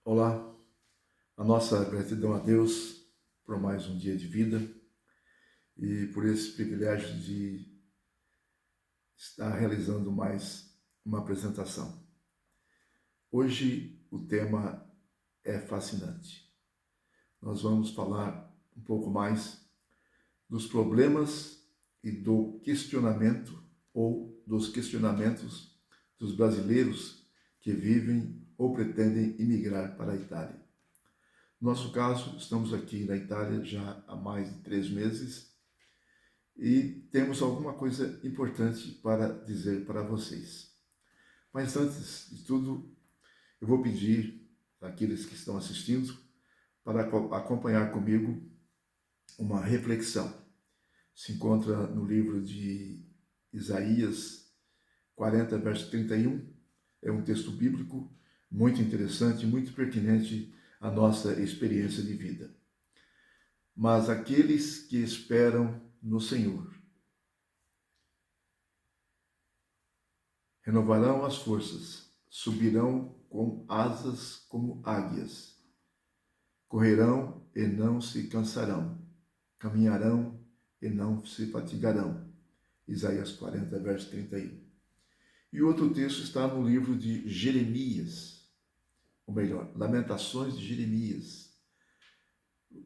Olá, a nossa gratidão a Deus por mais um dia de vida e por esse privilégio de estar realizando mais uma apresentação. Hoje o tema é fascinante. Nós vamos falar um pouco mais dos problemas e do questionamento ou dos questionamentos dos brasileiros que vivem ou pretendem imigrar para a Itália. No nosso caso, estamos aqui na Itália já há mais de 3 meses e temos alguma coisa importante para dizer para vocês. Mas antes de tudo, eu vou pedir àqueles que estão assistindo para acompanhar comigo uma reflexão. Se encontra no livro de Isaías 40, verso 31. É um texto bíblico muito interessante, muito pertinente à nossa experiência de vida. Mas aqueles que esperam no Senhor renovarão as forças, subirão com asas como águias, correrão e não se cansarão, caminharão e não se fatigarão. Isaías 40, verso 31. E outro texto está no livro de Jeremias, ou melhor, Lamentações de Jeremias,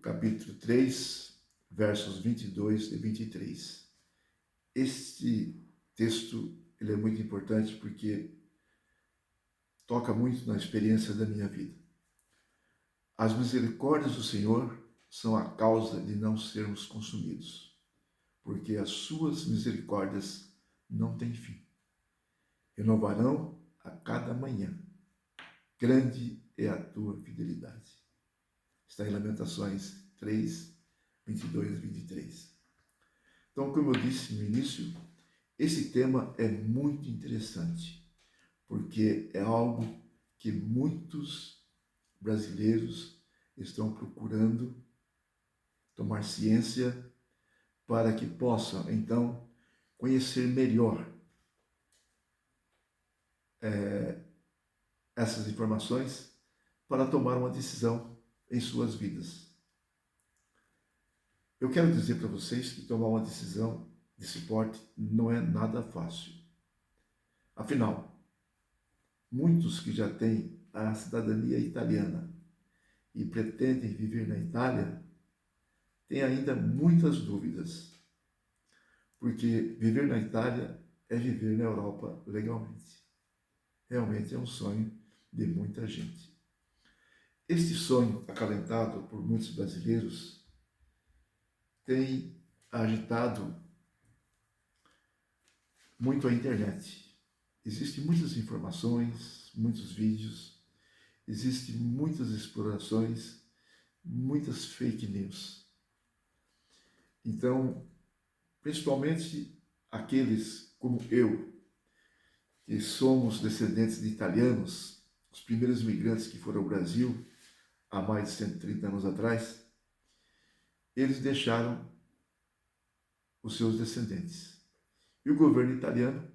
capítulo 3, versos 22 e 23. Este texto ele é muito importante porque toca muito na experiência da minha vida. As misericórdias do Senhor são a causa de não sermos consumidos, porque as suas misericórdias não têm fim. Renovarão a cada manhã. Grande é a tua fidelidade. Está em Lamentações 3, 22 e 23. Então, como eu disse no início, esse tema é muito interessante, porque é algo que muitos brasileiros estão procurando tomar ciência para que possam, então, conhecer melhor essas informações para tomar uma decisão em suas vidas. Eu quero dizer para vocês que tomar uma decisão desse porte não é nada fácil. Afinal, muitos que já têm a cidadania italiana e pretendem viver na Itália têm ainda muitas dúvidas, porque viver na Itália é viver na Europa legalmente. Realmente é um sonho de muita gente. Este sonho, acalentado por muitos brasileiros, tem agitado muito a internet. Existem muitas informações, muitos vídeos, existem muitas explorações, muitas fake news. Então, principalmente aqueles como eu, que somos descendentes de italianos, os primeiros imigrantes que foram ao Brasil há mais de 130 anos atrás, eles deixaram os seus descendentes. E o governo italiano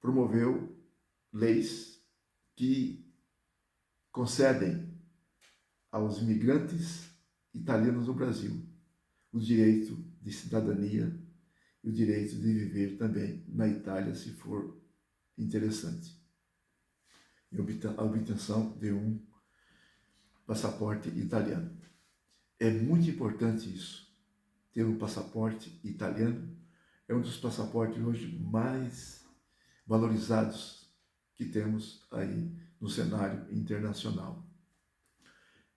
promoveu leis que concedem aos imigrantes italianos no Brasil o direito de cidadania e o direito de viver também na Itália, se for interessante, e a obtenção de um passaporte italiano. É muito importante isso. Ter um passaporte italiano é um dos passaportes hoje mais valorizados que temos aí no cenário internacional.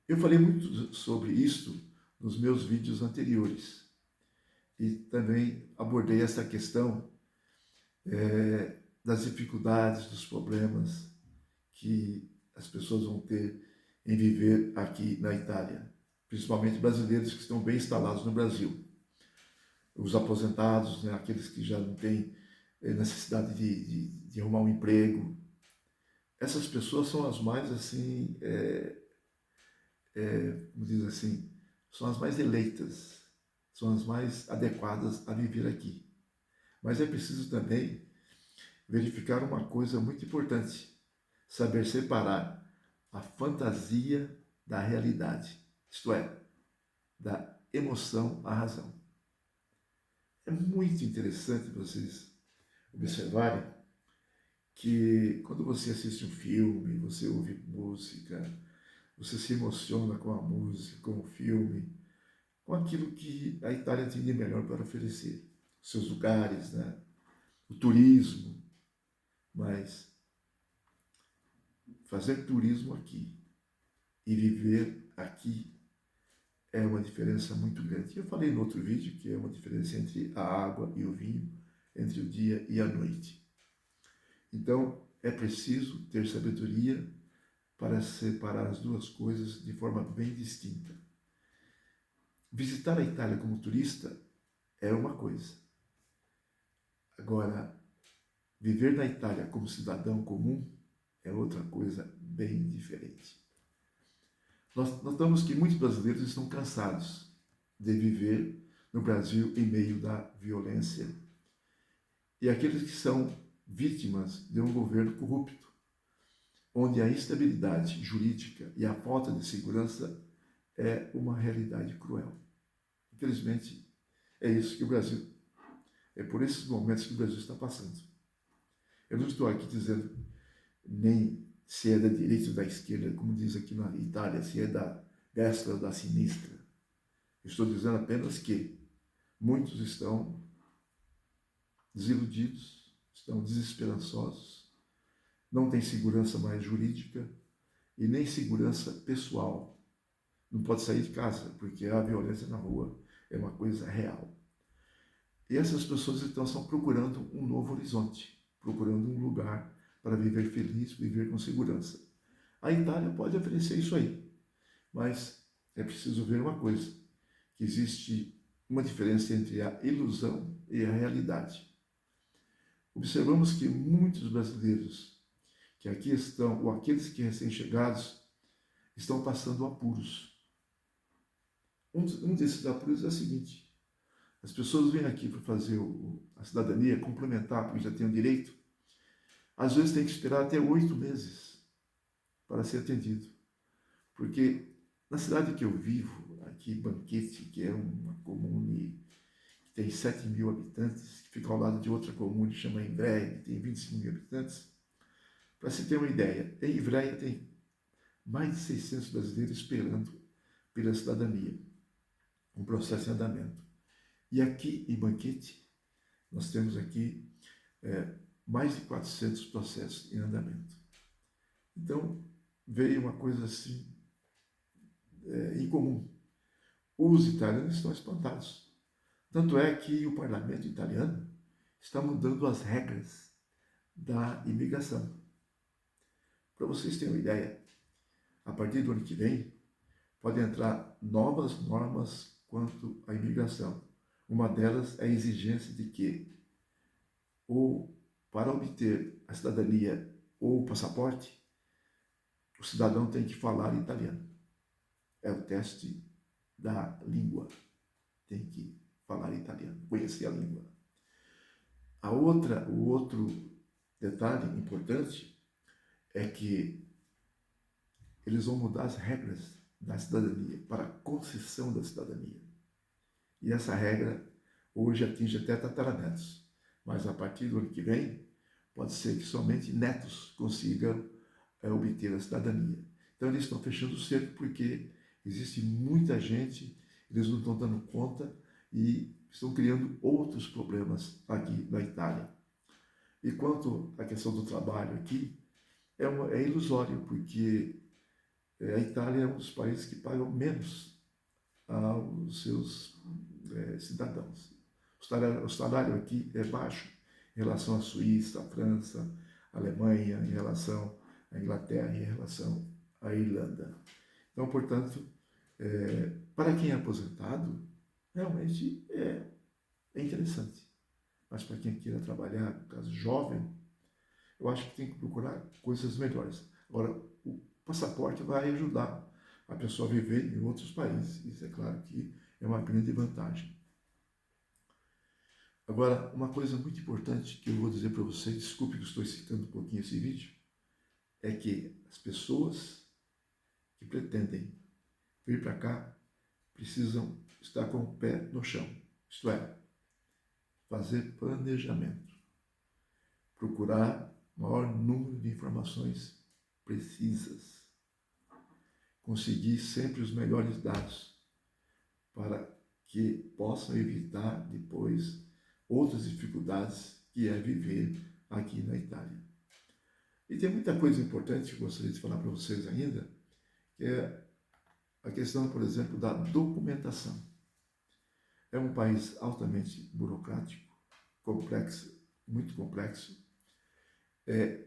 Eu falei muito sobre isso nos meus vídeos anteriores e também abordei essa questão das dificuldades, dos problemas que as pessoas vão ter em viver aqui na Itália, principalmente brasileiros que estão bem instalados no Brasil. Os aposentados, né, aqueles que já não têm necessidade de arrumar um emprego. Essas pessoas são as mais, assim, como diz assim, são as mais eleitas, são as mais adequadas a viver aqui. Mas é preciso também verificar uma coisa muito importante, saber separar a fantasia da realidade, isto é, da emoção à razão. É muito interessante vocês observarem que quando você assiste um filme, você ouve música, você se emociona com a música, com o filme, com aquilo que a Itália tem de melhor para oferecer. Os seus lugares, né? O turismo, mas fazer turismo aqui e viver aqui é uma diferença muito grande. Eu falei no outro vídeo que é uma diferença entre a água e o vinho, entre o dia e a noite. Então, é preciso ter sabedoria para separar as duas coisas de forma bem distinta. Visitar a Itália como turista é uma coisa. Agora, viver na Itália como cidadão comum é outra coisa bem diferente. Nós notamos que muitos brasileiros estão cansados de viver no Brasil em meio da violência e aqueles que são vítimas de um governo corrupto, onde a instabilidade jurídica e a falta de segurança é uma realidade cruel. Infelizmente, é isso que o Brasil, é por esses momentos que o Brasil está passando. Eu não estou aqui dizendo nem se é da direita ou da esquerda, como diz aqui na Itália, se é da destra ou da sinistra. Eu estou dizendo apenas que muitos estão desiludidos, estão desesperançosos, não têm segurança mais jurídica e nem segurança pessoal. Não pode sair de casa, porque a violência na rua é uma coisa real. E essas pessoas então estão procurando um novo horizonte, procurando um lugar para viver feliz, viver com segurança. A Itália pode oferecer isso aí, mas é preciso ver uma coisa, que existe uma diferença entre a ilusão e a realidade. Observamos que muitos brasileiros que aqui estão, ou aqueles que recém-chegados, estão passando apuros. Um desses apuros é o seguinte: as pessoas vêm aqui para fazer a cidadania, complementar, porque já tem o direito, às vezes tem que esperar até 8 meses para ser atendido. Porque na cidade que eu vivo, aqui Banquete, que é uma comune que tem 7.000 habitantes, que fica ao lado de outra comune que chama Ivrea, que tem 25.000 habitantes, para se ter uma ideia, em Ivrea tem mais de 600 brasileiros esperando pela cidadania, um processo em andamento. E aqui em Banquete, nós temos aqui mais de 400 processos em andamento. Então, veio uma coisa assim, incomum. Os italianos estão espantados. Tanto é que o parlamento italiano está mudando as regras da imigração. Para vocês terem uma ideia, a partir do ano que vem, podem entrar novas normas quanto à imigração. Uma delas é a exigência de que, ou para obter a cidadania ou o passaporte, o cidadão tem que falar italiano. É o teste da língua. Tem que falar italiano, conhecer a língua. O outro detalhe importante é que eles vão mudar as regras da cidadania para a concessão da cidadania. E essa regra hoje atinge até tataranetos, mas a partir do ano que vem pode ser que somente netos consigam obter a cidadania. Então eles estão fechando o cerco porque existe muita gente, eles não estão dando conta e estão criando outros problemas aqui na Itália. E quanto à questão do trabalho aqui, é ilusório, porque a Itália é um dos países que pagam menos aos seus cidadãos. O salário aqui é baixo em relação à Suíça, à França, à Alemanha, em relação à Inglaterra, em relação à Irlanda. Então, portanto, para quem é aposentado, realmente é interessante. Mas para quem queira trabalhar, no caso jovem, eu acho que tem que procurar coisas melhores. Agora, o passaporte vai ajudar a pessoa a viver em outros países. Isso é claro que é uma grande vantagem. Agora, uma coisa muito importante que eu vou dizer para vocês, desculpe que estou citando um pouquinho esse vídeo, é que as pessoas pretendem vir para cá precisam estar com o pé no chão, isto é, fazer planejamento, procurar maior número de informações precisas, conseguir sempre os melhores dados para que possam evitar depois outras dificuldades que é viver aqui na Itália. E tem muita coisa importante que eu gostaria de falar para vocês ainda, que é a questão, por exemplo, da documentação. É um país altamente burocrático, complexo, muito complexo.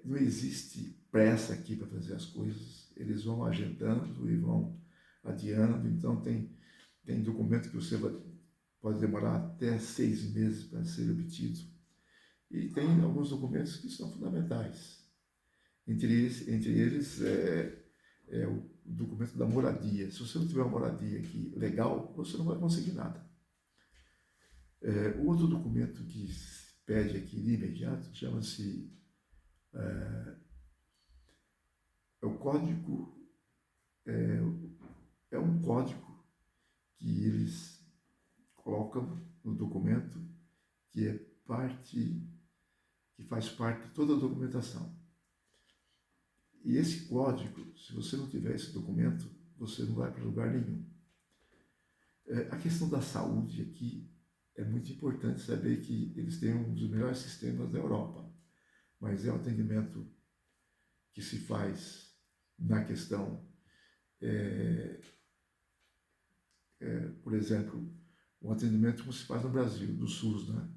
Não existe pressa aqui para fazer as coisas, eles vão agendando e vão adiando, então tem documento que você pode demorar até 6 meses para ser obtido. E tem alguns documentos que são fundamentais. Entre eles o documento da moradia. Se você não tiver uma moradia aqui legal, você não vai conseguir nada. O outro documento que se pede aqui de imediato chama-se o código, é um código que eles colocam no documento que faz parte de toda a documentação. E esse código, se você não tiver esse documento, você não vai para lugar nenhum. A questão da saúde aqui é muito importante saber que eles têm um dos melhores sistemas da Europa, mas é um atendimento que se faz na questão, por exemplo, um atendimento como se faz no Brasil, do SUS, né?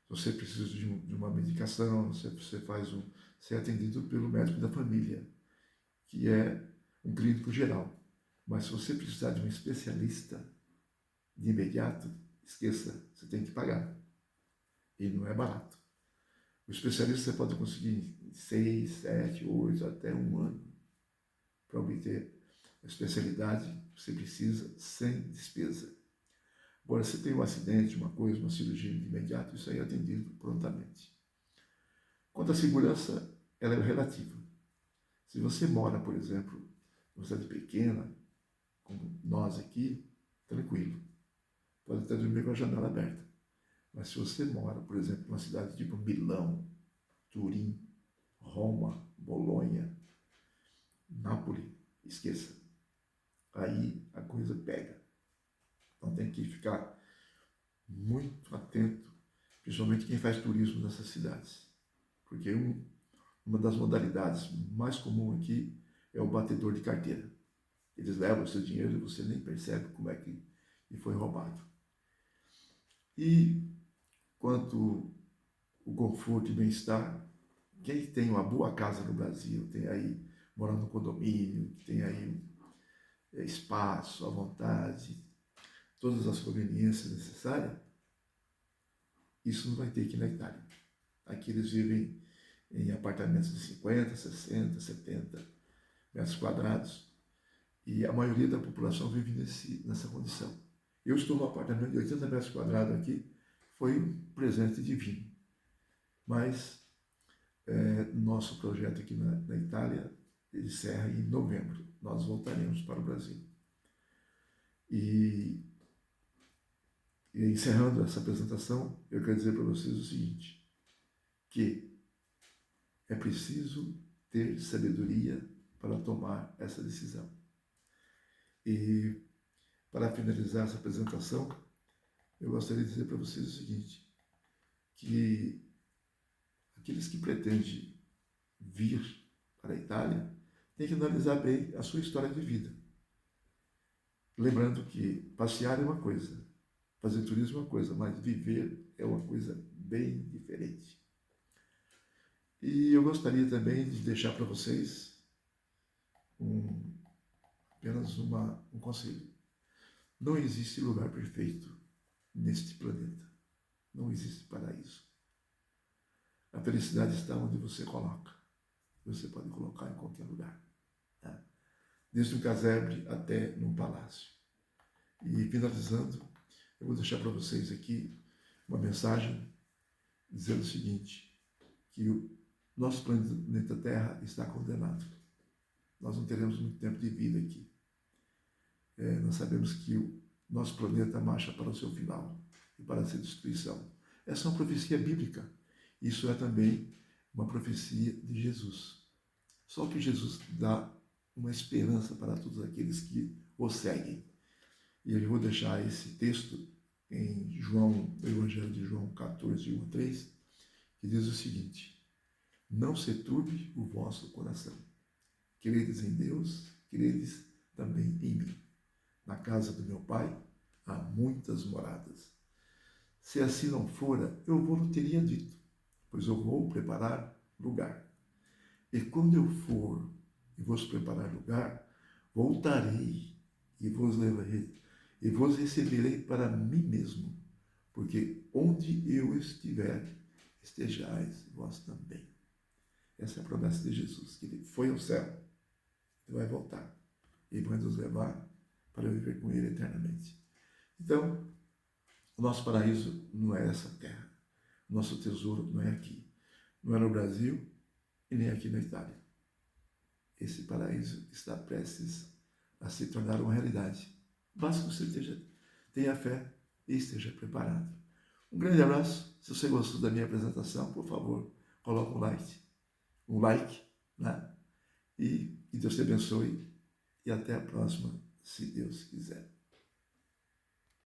Você precisa de uma medicação, você é atendido pelo médico da família, que é um clínico geral. Mas se você precisar de um especialista de imediato, esqueça, você tem que pagar. E não é barato. O especialista você pode conseguir em 6, 7, 8, até 1 ano para obter a especialidade que você precisa sem despesa. Agora, se tem um acidente, uma cirurgia de imediato, isso aí é atendido prontamente. Quanto à segurança, ela é relativa. Se você mora, por exemplo, numa cidade pequena, como nós aqui, tranquilo. Pode até dormir com a janela aberta. Mas se você mora, por exemplo, numa cidade tipo Milão, Turim, Roma, Bolonha, Nápoles, esqueça. Aí a coisa pega. Então tem que ficar muito atento, principalmente quem faz turismo nessas cidades. Porque uma das modalidades mais comuns aqui é o batedor de carteira. Eles levam o seu dinheiro e você nem percebe como é que foi roubado. E quanto ao conforto e bem-estar, quem tem uma boa casa no Brasil, tem aí, mora no condomínio, tem aí espaço, à vontade, todas as conveniências necessárias, isso não vai ter aqui na Itália. Aqui eles vivem em apartamentos de 50, 60, 70 metros quadrados e a maioria da população vive nessa condição. Eu estou num apartamento de 80 metros quadrados aqui, foi um presente divino. Mas nosso projeto aqui na Itália, ele encerra em novembro. Nós voltaremos para o Brasil. E encerrando essa apresentação, eu quero dizer para vocês o seguinte, que é preciso ter sabedoria para tomar essa decisão. E para finalizar essa apresentação, eu gostaria de dizer para vocês o seguinte, que aqueles que pretendem vir para a Itália têm que analisar bem a sua história de vida. Lembrando que passear é uma coisa, fazer turismo é uma coisa, mas viver é uma coisa bem diferente. E eu gostaria também de deixar para vocês apenas um conselho. Não existe lugar perfeito neste planeta. Não existe paraíso. A felicidade está onde você coloca. Você pode colocar em qualquer lugar. Né? Desde um casebre até num palácio. E finalizando, eu vou deixar para vocês aqui uma mensagem dizendo o seguinte, que o nosso planeta Terra está condenado. Nós não teremos muito tempo de vida aqui. nós sabemos que o nosso planeta marcha para o seu final e para a sua destruição. Essa é uma profecia bíblica. Isso é também uma profecia de Jesus. Só que Jesus dá uma esperança para todos aqueles que o seguem. E eu vou deixar esse texto em João, no Evangelho de João 14, 1 a 3, que diz o seguinte: não se turbe o vosso coração. Credes em Deus, credes também em mim. Na casa do meu Pai há muitas moradas. Se assim não fora, eu vou não teria dito, pois eu vou preparar lugar. E quando eu for e vos preparar lugar, voltarei e vos levarei e vos receberei para mim mesmo, porque onde eu estiver, estejais vós também. Essa é a promessa de Jesus, que ele foi ao céu e vai voltar. E vai nos levar para viver com ele eternamente. Então, o nosso paraíso não é essa terra. O nosso tesouro não é aqui. Não é no Brasil e nem aqui na Itália. Esse paraíso está prestes a se tornar uma realidade. Basta que você tenha fé e esteja preparado. Um grande abraço. Se você gostou da minha apresentação, por favor, coloque um like, né? E que Deus te abençoe. E até a próxima, se Deus quiser.